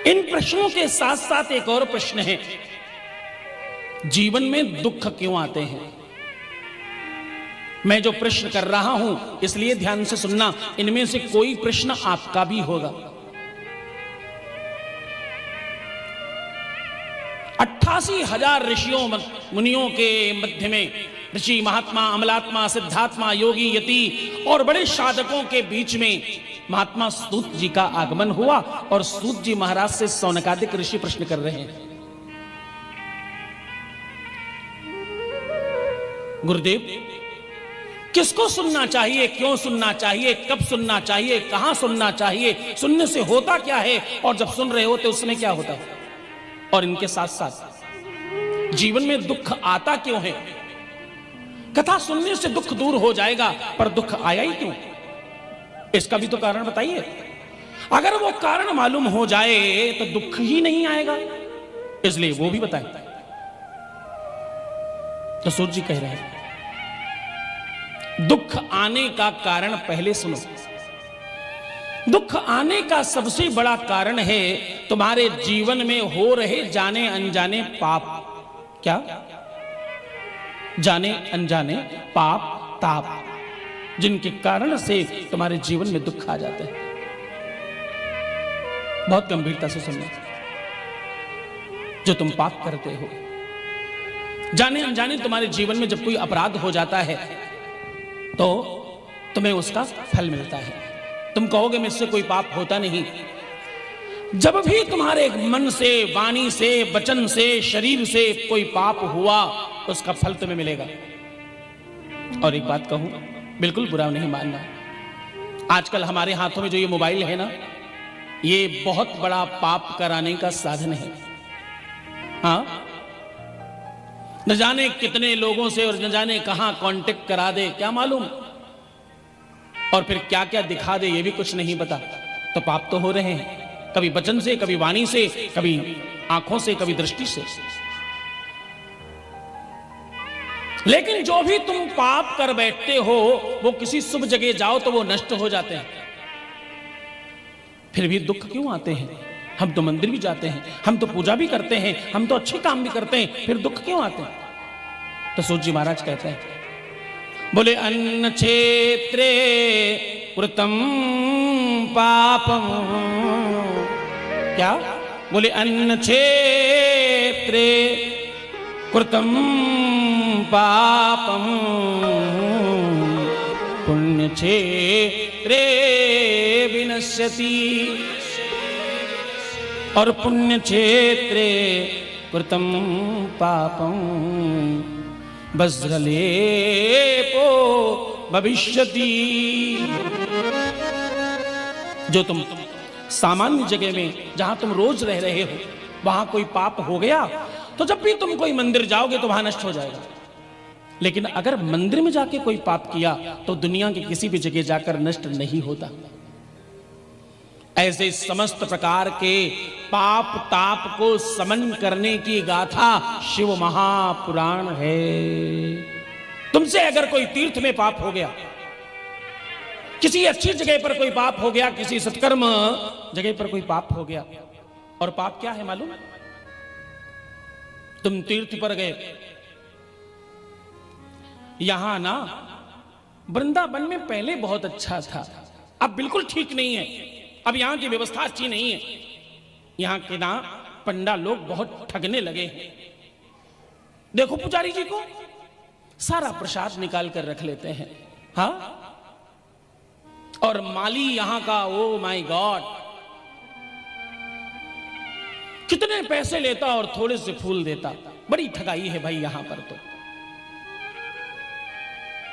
इन प्रश्नों के साथ साथ एक और प्रश्न है, जीवन में दुख क्यों आते हैं? मैं जो प्रश्न कर रहा हूं, इसलिए ध्यान से सुनना, इनमें से कोई प्रश्न आपका भी होगा। 88,000 ऋषियों मुनियों के मध्य में ऋषि, महात्मा, अमलात्मा, सिद्धात्मा, योगी, यति और बड़े साधकों के बीच में महात्मा सूत जी का आगमन हुआ और सूत जी महाराज से सौनकादिक ऋषि प्रश्न कर रहे हैं। गुरुदेव, किसको सुनना चाहिए, क्यों सुनना चाहिए, कब सुनना चाहिए, कहां सुनना चाहिए, सुनने से होता क्या है, और जब सुन रहे होते उसमें क्या होता है, और इनके साथ साथ जीवन में दुख आता क्यों है? कथा सुनने से दुख दूर हो जाएगा, पर दुख आया ही क्यों? इसका भी तो कारण बताइए। अगर वो कारण मालूम हो जाए तो दुख ही नहीं आएगा, इसलिए वो भी बताएं। तो सूत जी कह रहे हैं, दुख आने का कारण पहले सुनो। दुख आने का सबसे बड़ा कारण है तुम्हारे जीवन में हो रहे जाने अनजाने पाप। क्या? जाने अनजाने पाप, ताप, जिनके कारण से तुम्हारे जीवन में दुख आ जाते हैं। बहुत गंभीरता से सुनना। जो तुम पाप करते हो, जाने अनजाने तुम्हारे जीवन में जब कोई अपराध हो जाता है तो तुम्हें उसका फल मिलता है। तुम कहोगे मुझसे कोई पाप होता नहीं। जब भी तुम्हारे मन से, वाणी से, वचन से, शरीर से कोई पाप हुआ, उसका फल तुम्हें मिलेगा। और एक बात कहूं, बिल्कुल बुरा नहीं मानना, आजकल हमारे हाथों में जो ये मोबाइल है ना, ये बहुत बड़ा पाप कराने का साधन है। हाँ, न जाने कितने लोगों से और न जाने कहां कांटेक्ट करा दे, क्या मालूम, और फिर क्या क्या दिखा दे, ये भी कुछ नहीं पता। तो पाप तो हो रहे हैं, कभी वचन से, कभी वाणी से, कभी आंखों से, कभी दृष्टि से। लेकिन जो भी तुम पाप कर बैठते हो, वो किसी शुभ जगह जाओ तो वो नष्ट हो जाते हैं। फिर भी दुख क्यों आते हैं? हम तो मंदिर भी जाते हैं, हम तो पूजा भी करते हैं, हम तो अच्छे काम भी करते हैं, फिर दुख क्यों आते हैं? तो सूत जी महाराज कहते हैं, बोले अन्न क्षेत्रे कृतम पापम। क्या? बोले अन्न क्षेत्रे कृतम पापम पुण्य क्षेत्रे विनश्यति। और पुण्य क्षेत्रे कृतम पापम वज्रलेपो भविष्यति। जो तुम सामान्य जगह में, जहां तुम रोज रह रहे हो, वहां कोई पाप हो गया तो जब भी तुम कोई मंदिर जाओगे तो वहां नष्ट हो जाएगा। लेकिन अगर मंदिर में जाके कोई पाप किया तो दुनिया की किसी भी जगह जाकर नष्ट नहीं होता। ऐसे समस्त प्रकार के पाप ताप को समन करने की गाथा शिव महापुराण है। तुमसे अगर कोई तीर्थ में पाप हो गया, किसी अच्छी जगह पर कोई पाप हो गया, किसी सत्कर्म जगह पर कोई पाप हो गया, और पाप क्या है मालूम? तुम तीर्थ पर गए, यहां ना वृंदावन में पहले बहुत अच्छा था, अब बिल्कुल ठीक नहीं है। अब यहां की व्यवस्था अच्छी नहीं है। यहां के ना पंडा लोग बहुत ठगने लगे हैं। देखो पुजारी जी को सारा प्रसाद निकाल कर रख लेते हैं, हाँ, और माली यहां का, ओ माय गॉड, कितने पैसे लेता और थोड़े से फूल देता। बड़ी ठगाई है भाई यहां पर। तो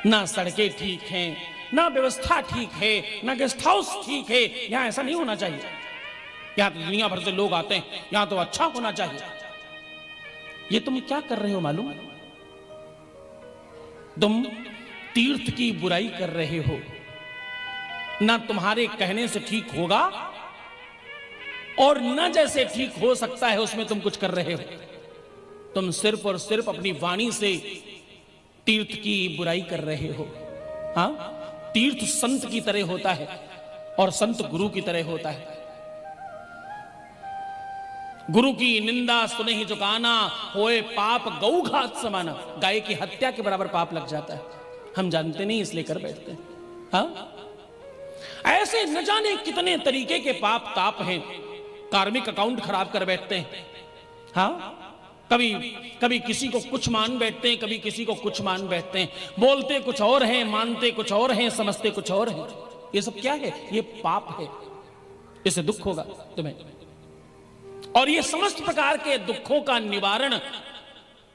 ना सड़कें ठीक हैं, ना व्यवस्था ठीक है, ना गेस्ट हाउस ठीक है। यहां ऐसा नहीं होना चाहिए। यहां तो दुनिया भर से लोग आते हैं, यहां तो अच्छा होना चाहिए। ये तुम क्या कर रहे हो मालूम? तुम तीर्थ की बुराई कर रहे हो। ना तुम्हारे कहने से ठीक होगा, और न जैसे ठीक हो सकता है उसमें तुम कुछ कर रहे हो। तुम सिर्फ और सिर्फ अपनी वाणी से तीर्थ की बुराई कर रहे हो। हाँ, तीर्थ संत की तरह होता है और संत गुरु की तरह होता है। गुरु की निंदा सुने ही झुकाना, होए पाप गौ घात समाना। गाय की हत्या के बराबर पाप लग जाता है। हम जानते नहीं इसलिए कर बैठते हैं। हाँ, ऐसे न जाने कितने तरीके के पाप ताप हैं। कार्मिक अकाउंट खराब कर बैठते हैं। हाँ, कभी कभी किसी को कुछ मान बैठते हैं, कभी किसी को कुछ मान बैठते हैं। बोलते कुछ और हैं, मानते कुछ और हैं, समझते कुछ और हैं। ये सब क्या है? ये पाप है। इससे दुख होगा तुम्हें। और ये समस्त प्रकार के दुखों का निवारण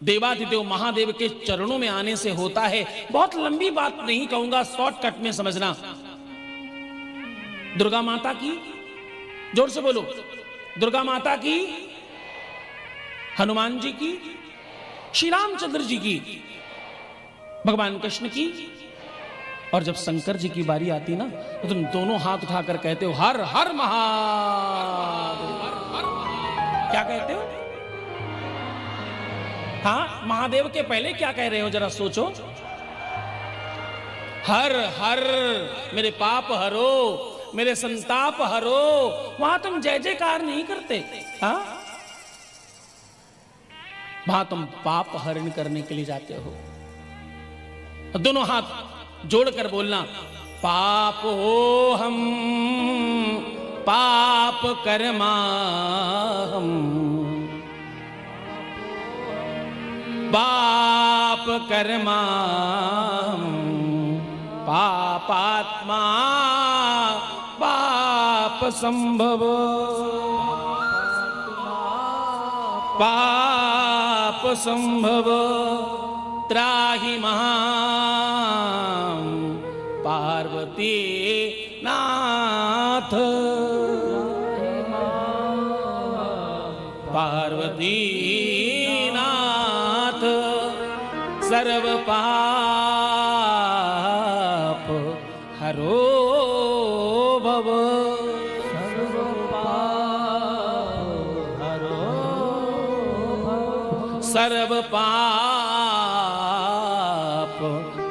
देवाधिदेव महादेव के चरणों में आने से होता है। बहुत लंबी बात नहीं कहूंगा, शॉर्टकट में समझना। दुर्गा माता की, जोर से बोलो, दुर्गा माता की, हनुमान जी की, श्री रामचंद्र जी की, भगवान कृष्ण की। और जब शंकर जी की बारी आती ना, तो तुम दोनों हाथ उठाकर कहते हो हर हर महादेव। क्या कहते हो? हाँ, महादेव के पहले क्या कह रहे हो जरा सोचो। हर हर, मेरे पाप हरो, मेरे संताप हरो। वहां तुम जय जयकार नहीं करते। हाँ, वहां तुम पाप हरण करने के लिए जाते हो। दोनों हाथ जोड़कर बोलना, पाप हो हम पाप कर्मा हम, पाप कर्मा हम, पापात्मा पाप संभव, पाप संभव त्राहि महां पार्वती नाथ, पार्वती नाथ सर्व पाप हरो भव, सर्व पाप हरो भव, सर्व पाप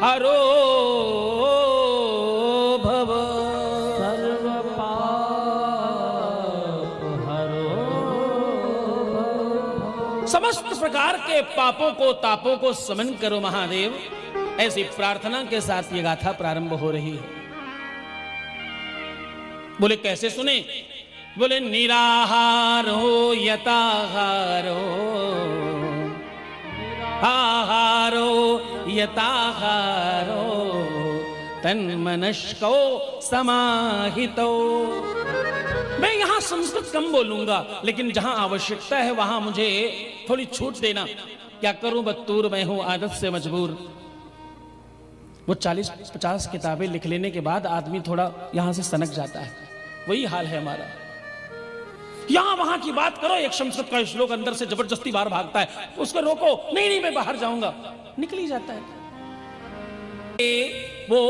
हरो भव, सर्व पाप हरो भव। समस्त प्रकार के पापों को तापों को समन करो महादेव। ऐसी प्रार्थना के साथ ये गाथा प्रारंभ हो रही है। बोले कैसे सुने? बोले निराहारो यताहारो, आहारो यताहारो, तन्मनस्को समाहितो। मैं यहां संस्कृत कम बोलूंगा, लेकिन जहां आवश्यकता है वहां मुझे थोड़ी छूट देना। क्या करूं, बत्तूर मैं हूं, आदत से मजबूर। वो 40-50 किताबें लिख लेने के बाद आदमी थोड़ा यहां से सनक जाता है। वही हाल है हमारा। यहां वहां की बात करो, एक संस्कृत का श्लोक अंदर से जबरदस्ती बाहर भागता है, उसको रोको, नहीं नहीं मैं बाहर जाऊंगा, निकल ही जाता है। वो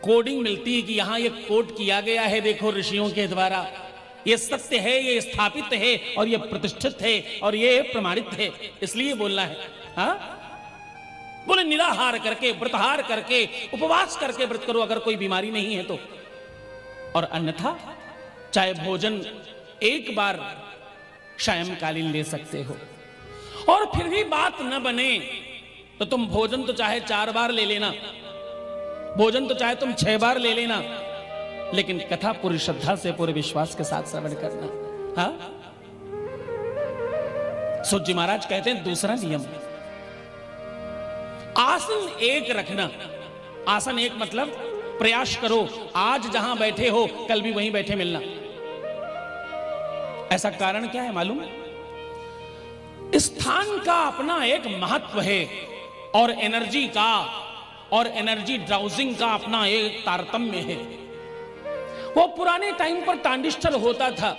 कोडिंग मिलती है कि यहां ये कोड किया गया है, देखो ऋषियों के द्वारा, ये सत्य है, ये स्थापित है और ये प्रतिष्ठित है और ये प्रमाणित है, इसलिए बोलना है। हाँ, बोले निराहार करके, व्रतहार करके, उपवास करके व्रत करो अगर कोई बीमारी नहीं है तो। और अन्यथा चाहे भोजन एक बार सायंकालीन ले सकते हो, और फिर भी बात न बने तो तुम भोजन तो चाहे 4 बार ले लेना, भोजन तो चाहे तुम 6 बार ले लेना, लेकिन कथा पूरी श्रद्धा से, पूरे विश्वास के साथ श्रवण करना। हाँ, सूत जी महाराज कहते हैं दूसरा नियम, आसन एक रखना। आसन एक मतलब प्रयास करो, आज जहां बैठे हो कल भी वहीं बैठे मिलना। ऐसा कारण क्या है मालूम? स्थान का अपना एक महत्व है, और एनर्जी का और एनर्जी ड्राउजिंग का अपना एक तारतम्य है। वो पुराने टाइम पर ट्रांजिस्टर होता था,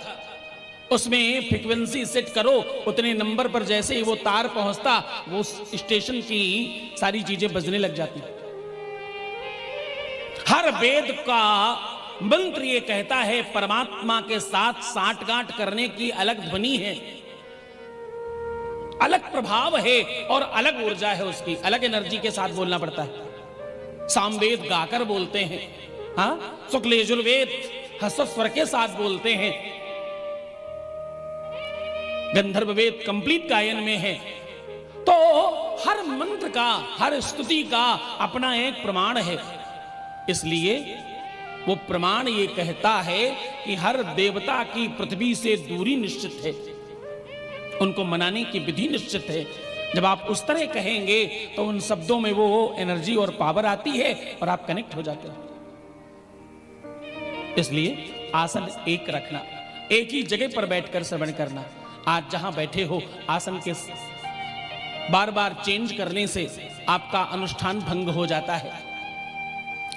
उसमें फ्रीक्वेंसी सेट करो, उतने नंबर पर जैसे ही वो तार पहुंचता, वो स्टेशन की सारी चीजें बजने लग जाती। हर वेद का मंत्र ये कहता है परमात्मा के साथ सांठगांठ करने की अलग ध्वनि है, अलग प्रभाव है और अलग ऊर्जा है, उसकी अलग एनर्जी के साथ बोलना पड़ता है। सामवेद गाकर बोलते हैं, हाँ, शुक्ल यजुर्वेद हर्ष स्वर के साथ बोलते हैं। गंधर्व वेद कंप्लीट गायन में है। तो हर मंत्र का, हर स्तुति का अपना एक प्रमाण है। इसलिए वो प्रमाण ये कहता है कि हर देवता की पृथ्वी से दूरी निश्चित है, उनको मनाने की विधि निश्चित है। जब आप उस तरह कहेंगे तो उन शब्दों में वो एनर्जी और पावर आती है और आप कनेक्ट हो जाते हो। इसलिए आसन एक रखना, एक ही जगह पर बैठकर श्रवण करना। आज जहां बैठे हो आसन के बार बार चेंज करने से आपका अनुष्ठान भंग हो जाता है।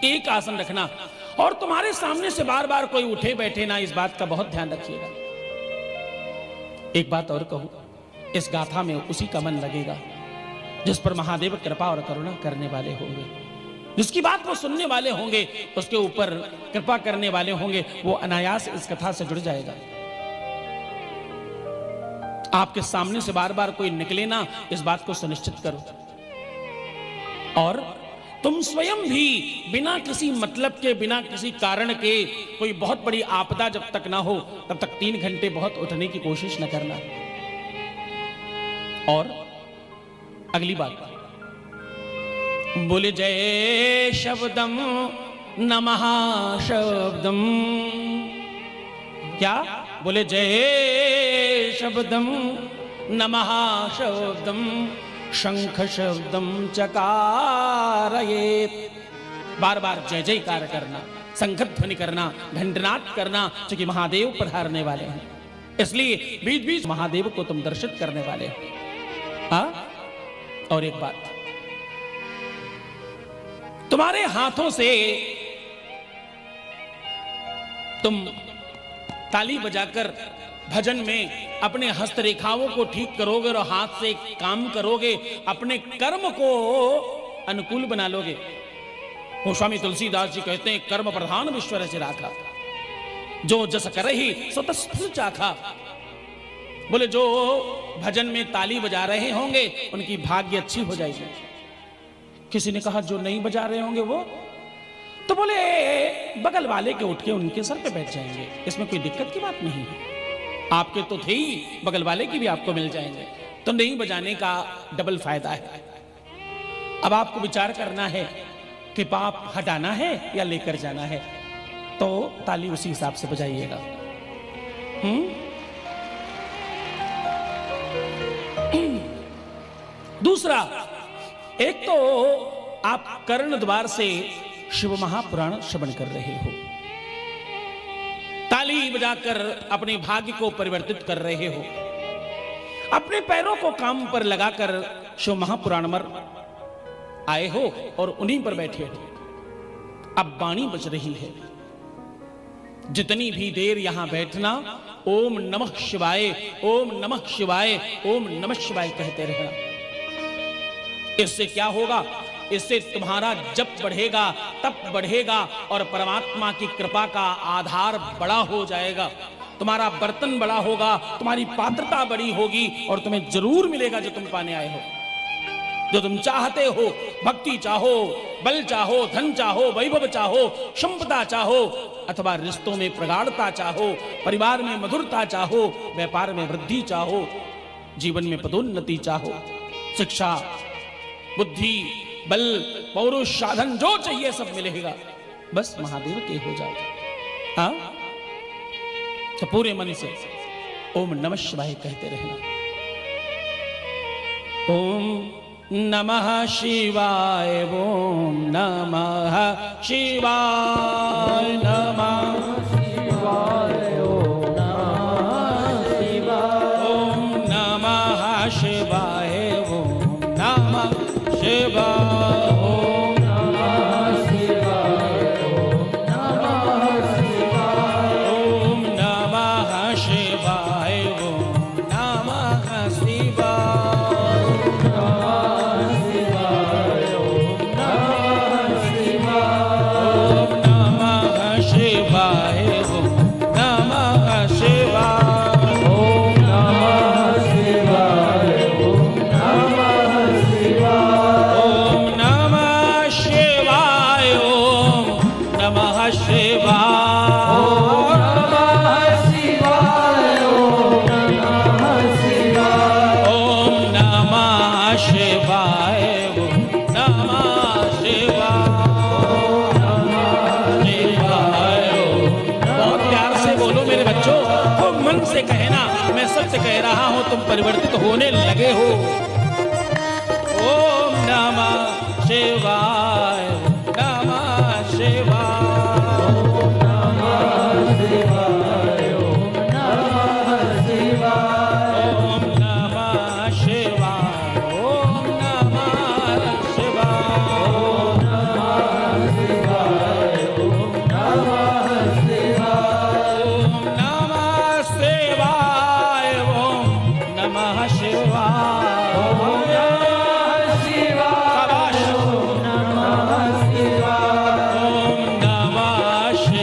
एक आसन रखना और तुम्हारे सामने से बार बार कोई उठे बैठे ना, इस बात का बहुत ध्यान रखिएगा। एक बात और कहूं, इस गाथा में उसी का मन लगेगा जिस पर महादेव कृपा और करुणा करने वाले होंगे, जिसकी बात वो सुनने वाले होंगे, उसके ऊपर कृपा करने वाले होंगे, वो अनायास इस कथा से जुड़ जाएगा। आपके सामने से बार बार कोई निकले ना, इस बात को सुनिश्चित करो। और तुम स्वयं भी बिना किसी मतलब के, बिना किसी कारण के, कोई बहुत बड़ी आपदा जब तक ना हो तब तक 3 घंटे बहुत उठने की कोशिश न करना। और अगली बात, बोले जय शब्दम नमः शब्दम। क्या बोले? जय शब्दम नमः शब्दम शंख शब्दम चकारयेत। बार बार जय जयकार करना, शंख ध्वनि करना, घंटनाद करना, क्योंकि महादेव पधारने वाले हैं। इसलिए बीच बीच महादेव को तुम दर्शित करने वाले हो। हाँ, और एक बात, तुम्हारे हाथों से तुम ताली बजाकर भजन में अपने हस्तरेखाओं को ठीक करोगे और हाथ से काम करोगे, अपने कर्म को अनुकूल बना लोगे। गोस्वामी तुलसीदास जी कहते हैं, कर्म प्रधान विश्वर से राखा, जो जस करहि सो तस फल चाखा। बोले जो भजन में ताली बजा रहे होंगे उनकी भाग्य अच्छी हो जाएगी। किसी ने कहा जो नहीं बजा रहे होंगे वो, तो बोले बगल वाले के उठ के उनके सर पे बैठ जाएंगे, इसमें कोई दिक्कत की बात नहीं है। आपके तो थे ही, बगल वाले की भी आपको मिल जाएंगे, तो नहीं बजाने का डबल फायदा है। अब आपको विचार करना है कि पाप हटाना है या लेकर जाना है, तो ताली उसी हिसाब से बजाइएगा। दूसरा, एक तो आप कर्ण द्वार से शिव महापुराण श्रवण कर रहे हो, ताली बजाकर अपने भाग्य को परिवर्तित कर रहे हो, अपने पैरों को काम पर लगाकर शिव महापुराण में आए हो और उन्हीं पर बैठे हो। अब वाणी बज रही है, जितनी भी देर यहां बैठना ओम नमः शिवाय, ओम नमः शिवाय, ओम नमः शिवाय कहते रहना। इससे क्या होगा? इससे तुम्हारा जप बढ़ेगा, तप बढ़ेगा और परमात्मा की कृपा का आधार बड़ा हो जाएगा। तुम्हारा बर्तन बड़ा होगा, तुम्हारी पात्रता बड़ी होगी और तुम्हें जरूर मिलेगा जो तुम पाने आए हो, जो तुम चाहते हो। भक्ति चाहो, बल चाहो, धन चाहो, वैभव चाहो, संपदा चाहो, अथवा रिश्तों में प्रगाढ़ता चाहो, परिवार में मधुरता चाहो, व्यापार में वृद्धि चाहो, जीवन में पदोन्नति चाहो, शिक्षा, बुद्धि, बल, पौरुष, साधन जो चाहिए सब मिलेगा, बस महादेव के हो जाओ। हाँ, तो पूरे मन से ओम नमः शिवाय कहते रहना। ओम नमः शिवाय, ओम नमः शिवाय, नमः शिवाय, ओम नमः शिवाय, ओम नमः शिवाय, ओम नमः शिवाय, ओम नमः शिवाय, ओम नमः शिवाय, ओम नमः शिवाय, ओम नमः शिवाय, ओम नमः शिवाय, ओम नमः शिवाय, ओम नमः शिवाय, ओम नमः शिवाय, ओम नमः शिवाय, ओम नमः शिवाय, से कहना, मैं सत्य कह रहा हूं, तुम परिवर्तित होने लगे हो। ओम नमः शिवाय, नमः शिवाय, ओम नमः शिवाय, ओम नमः शिवाय, ओम नमः शिवाय, ओम नमः शिवाय, ओम नमः शिवाय, ओम नमः शिवाय, ओम नमः शिवाय, ओम नमः शिवाय।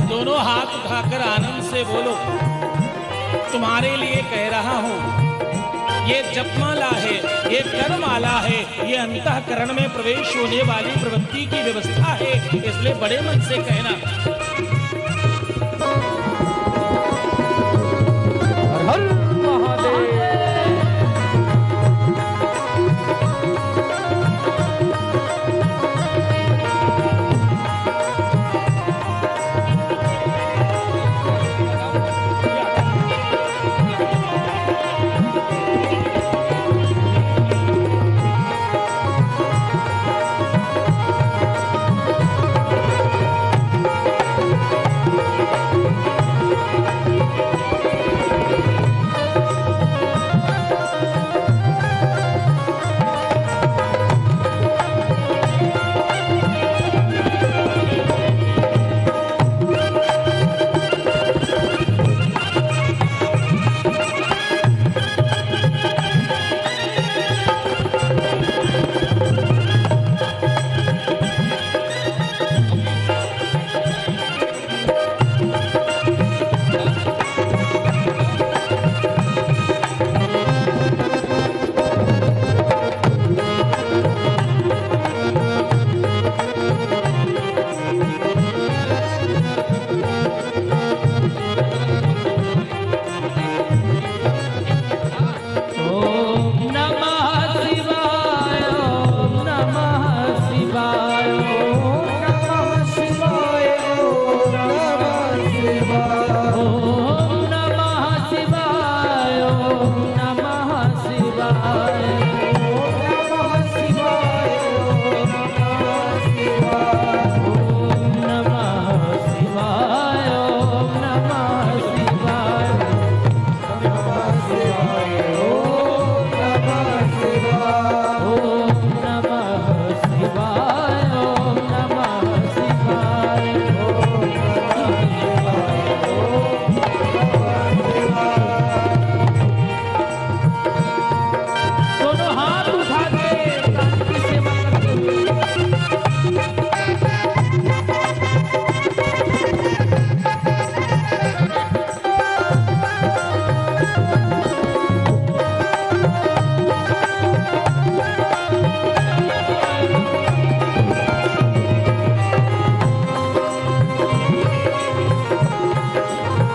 दोनों हाथ उठाकर आनंद से बोलो, तुम्हारे लिए कह रहा हूं, ये जपमाला है, ये कर्ममाला है, ये अंतःकरण में प्रवेश होने वाली प्रवृत्ति की व्यवस्था है, इसलिए बड़े मन से कहना। हर हर महादेव।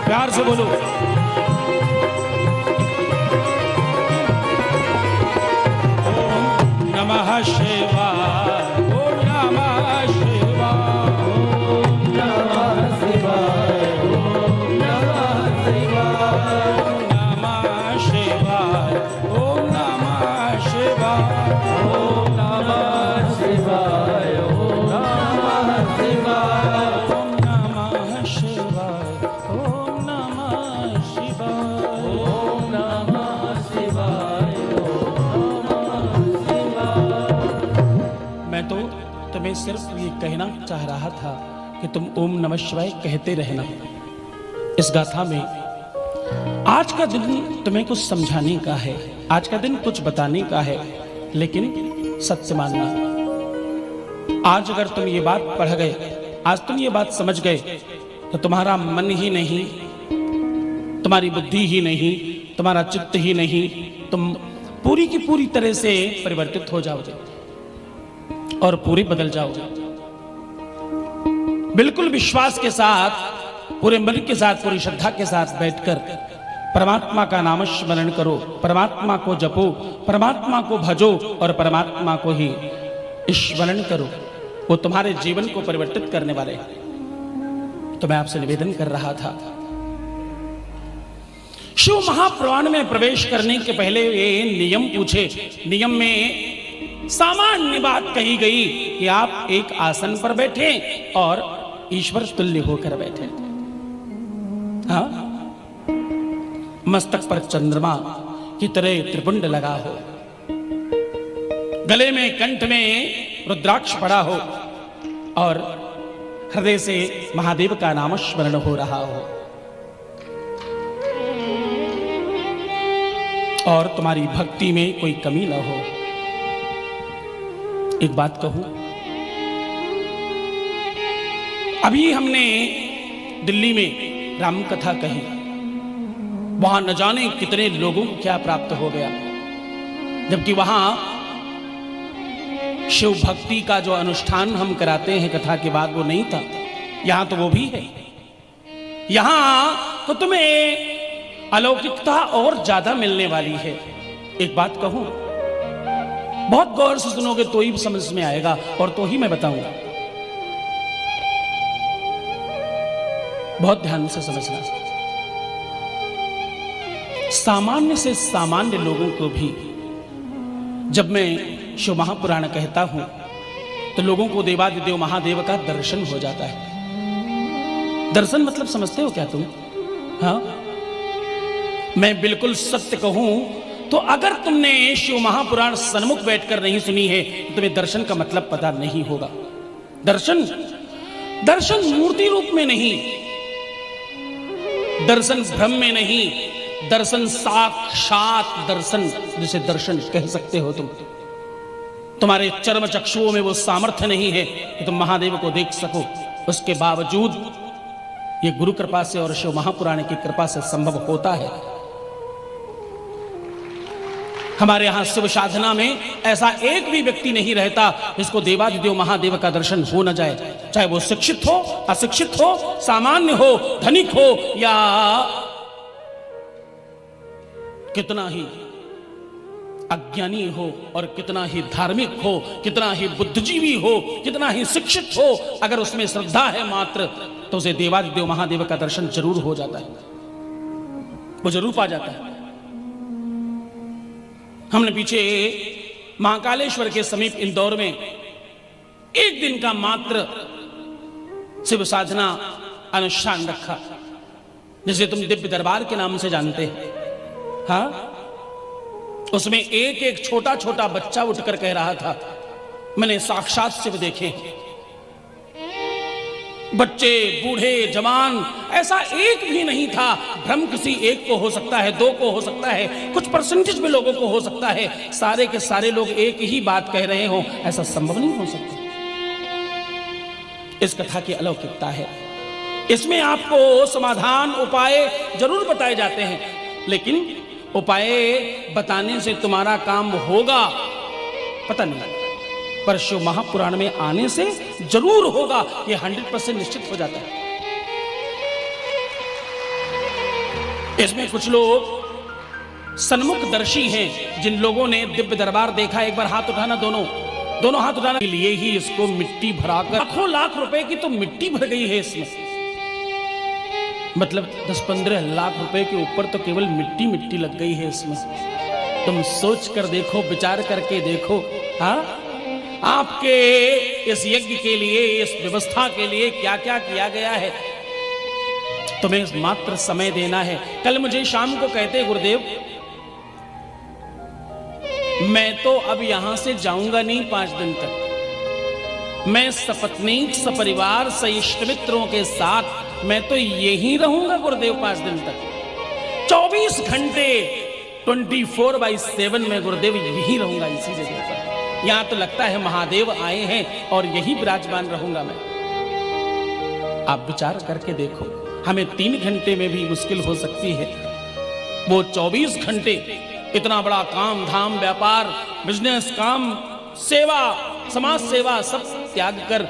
प्यार से बोलो। ओम नमः शिवाय, ओम नमः शिवाय, ओम नमः शिवाय, ओम नमः शिवाय, ओम नमः शिवाय, ओम नमः शिवाय, ओम नमः शिवाय, ओम नमः शिवाय, ओम नमः शिवाय, ओम नमः शिवाय, ओम नमः शिवाय, ओम नमः शिवाय। तुम्हें सिर्फ ये कहना चाह रहा था कि तुम ओम नमः शिवाय कहते रहना। इस गाथा में आज का दिन तुम्हें कुछ समझाने का है, आज का दिन कुछ बताने का है, लेकिन सत्य मानना। आज अगर तुम ये बात पढ़ गए, आज तुम ये बात समझ गए, तो तुम्हारा मन ही नहीं, तुम्हारी बुद्धि ही नहीं, तुम्हारा चित्त ही नहीं, तुम पूरी की पूरी तरह से परिवर्तित हो जाओगे और पूरी बदल जाओगे। बिल्कुल विश्वास के साथ, पूरे मन के साथ, पूरी श्रद्धा के साथ बैठकर परमात्मा का नाम स्मरण करो, परमात्मा को जपो, परमात्मा को भजो और परमात्मा को ही स्मरण करो। वो तुम्हारे जीवन को परिवर्तित करने वाले हैं। तो मैं आपसे निवेदन कर रहा था, शिव महापुराण में प्रवेश करने के पहले ये नियम पूछे। नियम में सामान्य बात कही गई कि आप एक आसन पर बैठे और ईश्वर तुल्य होकर बैठे। हाँ, मस्तक पर चंद्रमा की तरह त्रिपुंड लगा हो, गले में कंठ में रुद्राक्ष पड़ा हो और हृदय से महादेव का नाम स्मरण हो रहा हो, और तुम्हारी भक्ति में कोई कमी न हो। एक बात कहूं, अभी हमने दिल्ली में राम कथा कही, वहां न जाने कितने लोगों को क्या प्राप्त हो गया, जबकि वहां शिव भक्ति का जो अनुष्ठान हम कराते हैं कथा के बाद वो नहीं था। यहां तो वो भी है। यहां तो तुम्हें अलौकिकता और ज्यादा मिलने वाली है। एक बात कहूं, बहुत गौर से सुनोगे तो ही समझ में आएगा और तो ही मैं बताऊंगा। बहुत ध्यान से समझना। सामान्य से सामान्य लोगों को भी जब मैं शिव महापुराण कहता हूं तो लोगों को देवादिदेव महादेव का दर्शन हो जाता है। दर्शन मतलब समझते हो क्या तुम? हाँ, मैं बिल्कुल सत्य कहूं तो अगर तुमने शिव महापुराण सन्मुख बैठकर नहीं सुनी है तो तुम्हें दर्शन का मतलब पता नहीं होगा। दर्शन, दर्शन मूर्ति रूप में नहीं, दर्शन भ्रम में नहीं, दर्शन साक्षात दर्शन, जिसे दर्शन कह सकते हो तुम। तुम्हारे चर्म चक्षुओं में वो सामर्थ्य नहीं है कि तुम महादेव को देख सको, उसके बावजूद ये गुरु कृपा से और शिव महापुराण की कृपा से संभव होता है। हमारे यहां शिव साधना में ऐसा एक भी व्यक्ति नहीं रहता जिसको देवादिदेव महादेव का दर्शन हो न जाए, चाहे वो शिक्षित हो, अशिक्षित हो, सामान्य हो, धनिक हो या कितना ही अज्ञानी हो और कितना ही धार्मिक हो, कितना ही बुद्धिजीवी हो, कितना ही शिक्षित हो, अगर उसमें श्रद्धा है मात्र तो उसे देवादिदेव महादेव का दर्शन जरूर हो जाता है, वो जरूर पा जाता है। हमने पीछे महाकालेश्वर के समीप इंदौर में एक दिन का मात्र शिव साधना अनुष्ठान रखा, जिसे तुम दिव्य दरबार के नाम से जानते हैं। हाँ, उसमें एक एक छोटा छोटा बच्चा उठकर कह रहा था, मैंने साक्षात शिव देखे। बच्चे, बूढ़े, जवान, ऐसा एक भी नहीं था। भ्रम किसी एक को हो सकता है, दो को हो सकता है, कुछ परसेंटेज में लोगों को हो सकता है, सारे के सारे लोग एक ही बात कह रहे हो, ऐसा संभव नहीं हो सकता। इस कथा की अलौकिकता है। इसमें आपको समाधान, उपाय जरूर बताए जाते हैं, लेकिन उपाय बताने से तुम्हारा काम होगा पता नहीं, पर शिव महापुराण में आने से जरूर होगा, यह 100% निश्चित हो जाता है। इसमें कुछ लोग सन्मुखदर्शी हैं, जिन लोगों ने दिव्य दरबार देखा, एक बार हाथ उठाना, दोनों हाथ उठाने के लिए ही इसको मिट्टी भराकर लाखों लाख रुपए की तो मिट्टी भर गई है इसमें। मतलब 10-15 लाख रुपए के ऊपर तो केवल मिट्टी मिट्टी लग गई है इसमें। तुम सोच कर देखो, विचार करके देखो। हाँ, आपके इस यज्ञ के लिए, इस व्यवस्था के लिए क्या क्या किया गया है। तुम्हें मात्र समय देना है। कल मुझे शाम को कहते, गुरुदेव मैं तो अब यहां से जाऊंगा नहीं 5 दिन तक, मैं सपत्नीक सपरिवार सइष्ट मित्रों के साथ मैं तो यहीं रहूंगा गुरुदेव 5 दिन तक। 24 घंटे 24/7 में गुरुदेव यहीं रहूंगा इसी जगह पर। यहां तो लगता है महादेव आए हैं और यहीं विराजमान रहूंगा मैं। आप विचार करके देखो, हमें 3 घंटे में भी मुश्किल हो सकती है, वो 24 घंटे इतना बड़ा काम धाम व्यापार बिजनेस काम सेवा समाज सेवा सब त्याग कर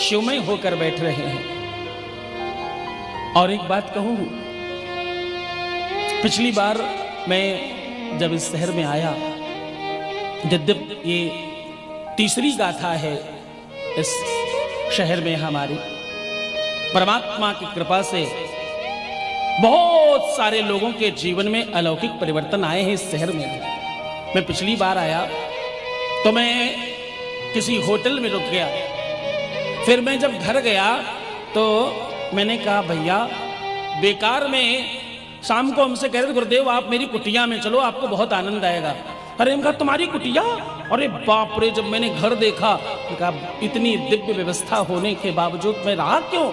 शिवमय होकर बैठ रहे हैं। और एक बात कहूं, पिछली बार मैं जब इस शहर में आया, यद्यप ये तीसरी गाथा है इस शहर में हमारी, परमात्मा की कृपा से बहुत सारे लोगों के जीवन में अलौकिक परिवर्तन आए हैं इस शहर में। मैं पिछली बार आया तो मैं किसी होटल में रुक गया, फिर मैं जब घर गया तो मैंने कहा भैया बेकार में शाम को हमसे कह रहे थे गुरुदेव आप मेरी कुटिया में चलो आपको बहुत आनंद आएगा। अरे मैं कहा तुम्हारी कुटिया? अरे बाप रे, जब मैंने घर देखा कहा इतनी दिव्य व्यवस्था होने के बावजूद मैं रहा क्यों?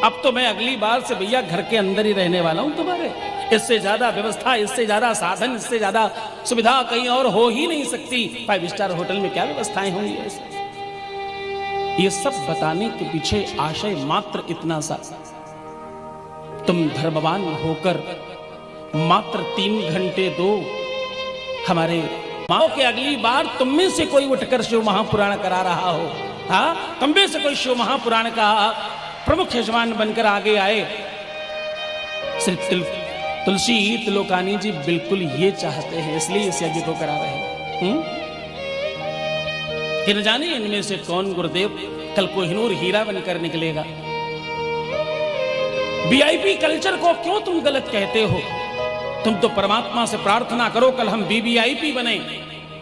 अब तो मैं अगली बार से भैया घर के अंदर ही रहने वाला हूं तुम्हारे। इससे ज्यादा व्यवस्था, इससे ज्यादा साधन, इससे ज्यादा सुविधा कहीं और हो ही नहीं सकती। 5 स्टार होटल में क्या व्यवस्थाएं होंगी ऐसे? ये सब बताने के पीछे आशय मात्र इतना सा, तुम धर्मवान होकर मात्र 3 घंटे दो हमारे माओ के। अगली बार तुम में से कोई उठकर शिव महापुराण करा रहा हो, हाँ तुम में से कोई शिव महापुराण का प्रमुख यजमान बनकर आगे आए। श्री तुलसी त्रिलोकानी जी बिल्कुल ये चाहते हैं, इसलिए इस यज्ञ को करा रहे हैं। कि न जाने इनमें से कौन गुरुदेव कल कोहिनूर हीरा बनकर निकलेगा। वीआईपी कल्चर को क्यों तुम गलत कहते हो? तुम तो परमात्मा से प्रार्थना करो कल हम वीवीआईपी बने,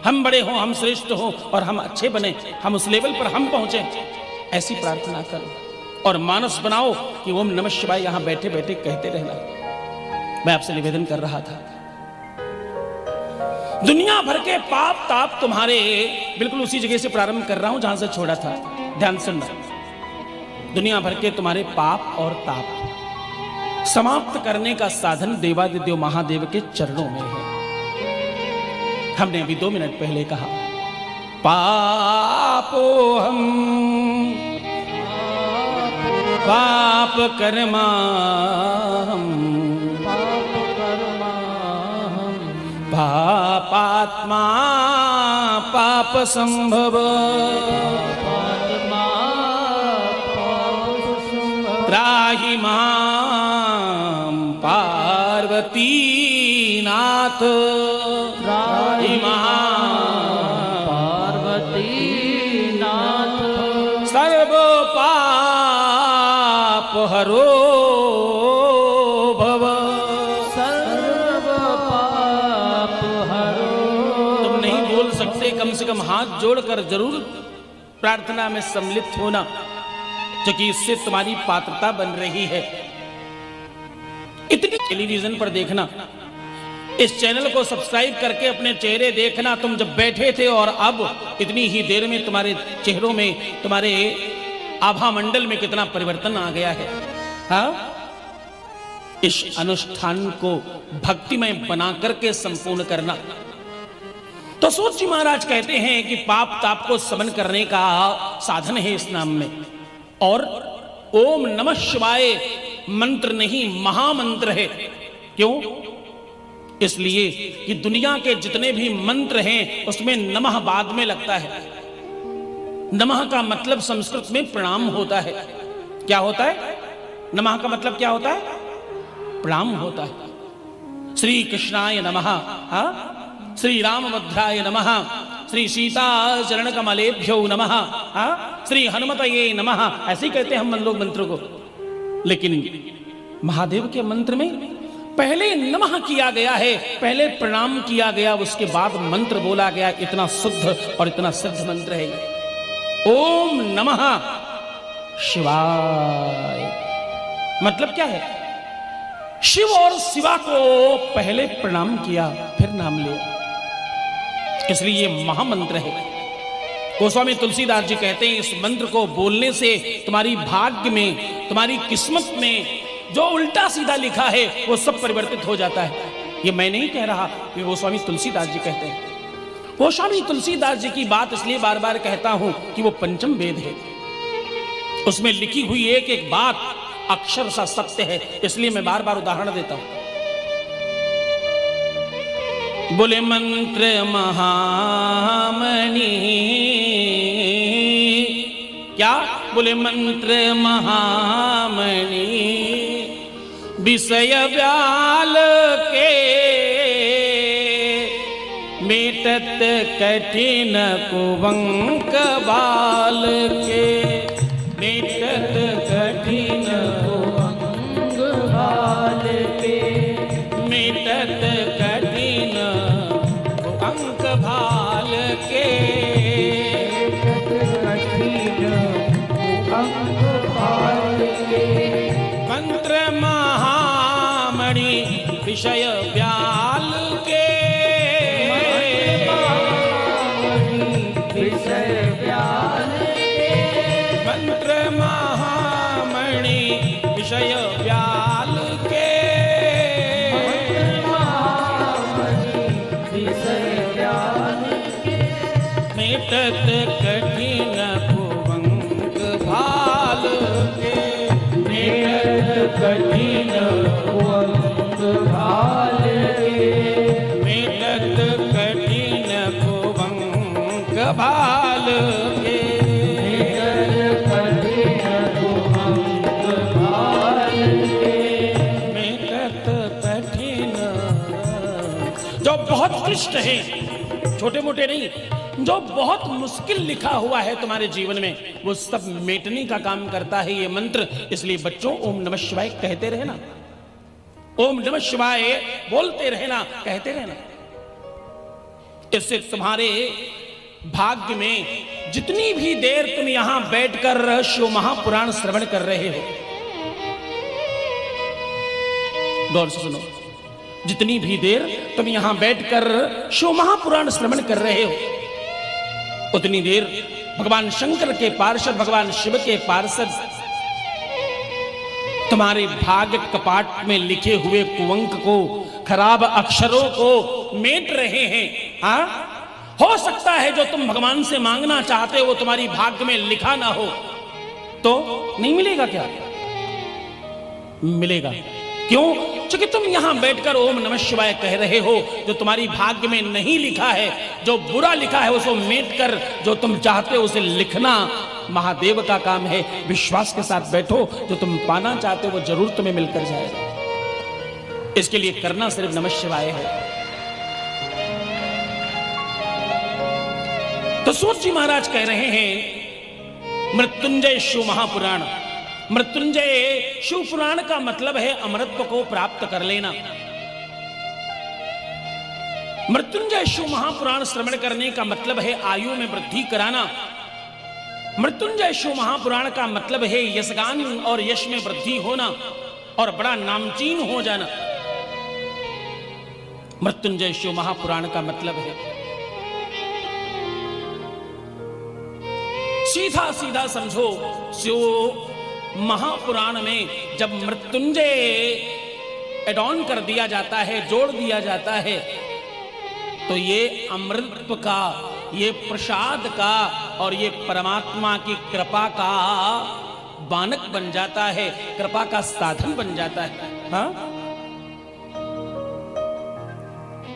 हम बड़े हों, हम श्रेष्ठ हों और हम अच्छे बने, हम उस लेवल पर हम पहुंचे, ऐसी प्रार्थना करो और मानस बनाओ कि ओम नमः शिवाय यहां बैठे बैठे कहते रहना। मैं आपसे निवेदन कर रहा था, दुनिया भर के पाप ताप तुम्हारे, बिल्कुल उसी जगह से प्रारंभ कर रहा हूं जहां से छोड़ा था, ध्यान सुनना। दुनिया भर के तुम्हारे पाप और ताप समाप्त करने का साधन देवादिदेव महादेव के चरणों में है। हमने अभी 2 मिनट पहले कहा पापो हम पाप कर्मा हम पापात्मा पाप संभव त्राहि मां पार्वती नाथ त्राहि मां पार्वती नाथ सर्व पाप हरो भव सर्व पाप हरो। तुम नहीं बोल सकते, कम से कम हाथ जोड़कर जरूर प्रार्थना में सम्मिलित होना, क्योंकि इससे तुम्हारी पात्रता बन रही है। इतनी टेलीविजन पर देखना, इस चैनल को सब्सक्राइब करके अपने चेहरे देखना, तुम जब बैठे थे और अब इतनी ही देर में तुम्हारे चेहरों में, तुम्हारे आभा मंडल में कितना परिवर्तन आ गया है। हाँ, इस अनुष्ठान को भक्तिमय बना करके संपूर्ण करना। तो सूत जी महाराज कहते हैं कि पाप ताप को समन करने का साधन है इस नाम में। और ओम नमः शिवाय मंत्र नहीं, महामंत्र है। क्यों? इसलिए कि दुनिया के जितने भी मंत्र हैं उसमें नमः बाद में लगता है। नमः का मतलब संस्कृत में प्रणाम होता है। क्या होता है? नमः का मतलब क्या होता है? प्रणाम होता है। श्री कृष्णाय नमः, श्री रामभद्राय नमः, श्री सीता चरण कमलेभ्यो नमः, श्री हनुमतये नमः, ऐसे ही कहते हैं हम लोग मंत्र को। लेकिन महादेव के मंत्र में पहले नमः किया गया है, पहले प्रणाम किया गया, उसके बाद मंत्र बोला गया। इतना शुद्ध और इतना सिद्ध मंत्र है। ओम नमः शिवाय मतलब क्या है? शिव और शिवा को पहले प्रणाम किया, फिर नाम लिया, इसलिए ये महामंत्र है। गोस्वामी तुलसीदास जी कहते हैं इस मंत्र को बोलने से तुम्हारी भाग्य में, तुम्हारी किस्मत में जो उल्टा सीधा लिखा है वो सब परिवर्तित हो जाता है। ये मैं नहीं कह रहा, ये गोस्वामी तुलसीदास जी कहते हैं। गोस्वामी तुलसीदास जी की बात इसलिए बार बार कहता हूं कि वो पंचम वेद है, उसमें लिखी हुई एक एक बात अक्षर सा सत्य है, इसलिए मैं बार बार उदाहरण देता हूं। बोले मंत्र महामणि, क्या बोले मंत्र महामणि, विषय व्याल के मेटत कठिन कुवंक बाल के, मेटत कठिन कुवंक बाल के, मेटत कठिन कुवंक भाल के, कठिन कुवंक भाल के, मंत्र महामणि विषय व्याल के, मंत्र महामणि विषय व्याल के, मेटत कठिन कुवंक भाल के, मेटत कठिन कुवंक भाल के, मेटत कठिन कुवंक भाल के, जो बहुत क्लिष्ट है, छोटे मोटे नहीं, जो बहुत मुश्किल लिखा हुआ है तुम्हारे जीवन में, वो सब मेटने का काम करता है ये मंत्र। इसलिए बच्चों ओम नमः शिवाय कहते रहना, ओम नमः शिवाय बोलते रहना, कहते रहना। इससे तुम्हारे भाग्य में जितनी भी देर तुम यहां बैठकर शिव महापुराण श्रवण कर रहे हो, गौर से सुनो, जितनी भी देर तुम यहां बैठकर शिव महापुराण श्रवण कर रहे हो, उतनी देर भगवान शंकर के पार्षद, भगवान शिव के पार्षद तुम्हारे भाग्य कपाट में लिखे हुए कुवंक को, खराब अक्षरों को मेट रहे हैं। हाँ, हो सकता है जो तुम भगवान से मांगना चाहते हो वो तुम्हारी भाग्य में लिखा ना हो, तो नहीं मिलेगा क्या? मिलेगा। क्यों? क्योंकि तुम यहां बैठकर ओम नमः शिवाय कह रहे हो। जो तुम्हारी भाग्य में नहीं लिखा है, जो बुरा लिखा है, उसको मेट कर जो तुम चाहते हो उसे लिखना महादेव का काम है। विश्वास के साथ बैठो, जो तुम पाना चाहते हो वो जरूर तुम्हें मिलकर जाएगा। इसके लिए करना सिर्फ नमः शिवाय है। तो सूत जी महाराज कह रहे हैं मृत्युंजय शिव महापुराण। मृत्युंजय शिव पुराण का मतलब है अमरत्व को प्राप्त कर लेना। मृत्युंजय शिव महापुराण श्रवण करने का मतलब है आयु में वृद्धि कराना। मृत्युंजय शिव महापुराण का मतलब है यशगान और यश में वृद्धि होना और बड़ा नामचीन हो जाना। मृत्युंजय शिव महापुराण का मतलब है सीधा सीधा समझो। शिव महापुराण में जब मृत्युंजय एड ऑन कर दिया जाता है, जोड़ दिया जाता है, तो ये अमृत का, ये प्रसाद का और ये परमात्मा की कृपा का बानक बन जाता है, कृपा का साधन बन जाता है। हाँ,